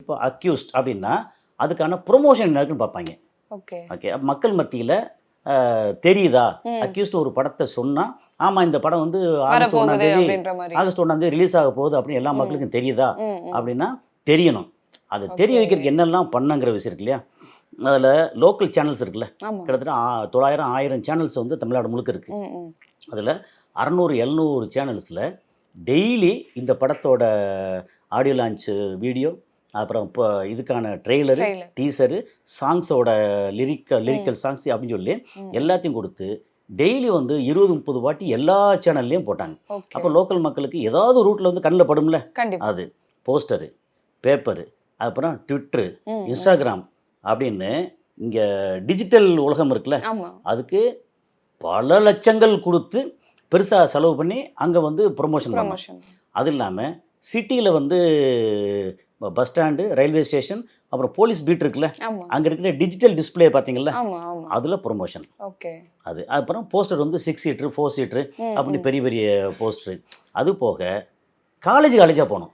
இப்போ அக்யூஸ்ட் அப்படின்னா அதுக்கான ப்ரொமோஷன் என்ன இருக்குன்னு பார்ப்பாங்க. ஓகே. ஓகே, மக்கள் மத்தியில் தெரியுதா, அக்யூஸ்ட் ஒரு படத்தை சொன்னால் ஆமாம் இந்த படம் வந்து ஆகஸ்ட் 1ஆம் தேதி ரிலீஸ் ஆக போகுது அப்படின்னு எல்லா மக்களுக்கும் தெரியுதா அப்படின்னா தெரியணும். அதை தெரிய வைக்கிறதுக்கு என்னெல்லாம் பண்ணுங்கிற விஷயம் இருக்கு இல்லையா. அதில் லோக்கல் சேனல்ஸ் இருக்குல்ல, கிட்டத்தட்ட 900 1000 சேனல்ஸ் வந்து தமிழ்நாடு முழுக்க இருக்குது. அதில் 600-700 சேனல்ஸில் டெய்லி இந்த படத்தோட ஆடியோ லான்ச்சு வீடியோ, அப்புறம் இப்போ இதுக்கான ட்ரெய்லரு, டீசரு, சாங்ஸோட லிரிக்கல் சாங்ஸ் அப்படின்னு சொல்லி எல்லாத்தையும் கொடுத்து டெய்லி வந்து 20-30 வாட்டி எல்லா சேனல்லையும் போட்டாங்க. அப்போ லோக்கல் மக்களுக்கு ஏதாவது ரூட்டில் வந்து கண்ணில் படும்ல. அது போஸ்டரு, பேப்பரு, அப்புறம் ட்விட்டரு, இன்ஸ்டாகிராம் அப்படின்னு இங்கே டிஜிட்டல் உலகம் இருக்குல்ல, அதுக்கு பல லட்சங்கள் கொடுத்து பெருசாக செலவு பண்ணி அங்கே வந்து ப்ரொமோஷன் பண்ணோம். அது இல்லாமல் சிட்டியில் வந்து பஸ் ஸ்டாண்டு, ரயில்வே ஸ்டேஷன், அப்புறம் போலீஸ் பீட் இருக்குல்ல, அங்கே இருக்கிற டிஜிட்டல் டிஸ்பிளே பார்த்தீங்களா, அதில் ப்ரொமோஷன். அது அப்புறம் போஸ்டர் வந்து 6 சீட்ரு 4 சீட்ரு அப்படின்னு பெரிய பெரிய போஸ்டரு. அது போக காலேஜாக போனோம்.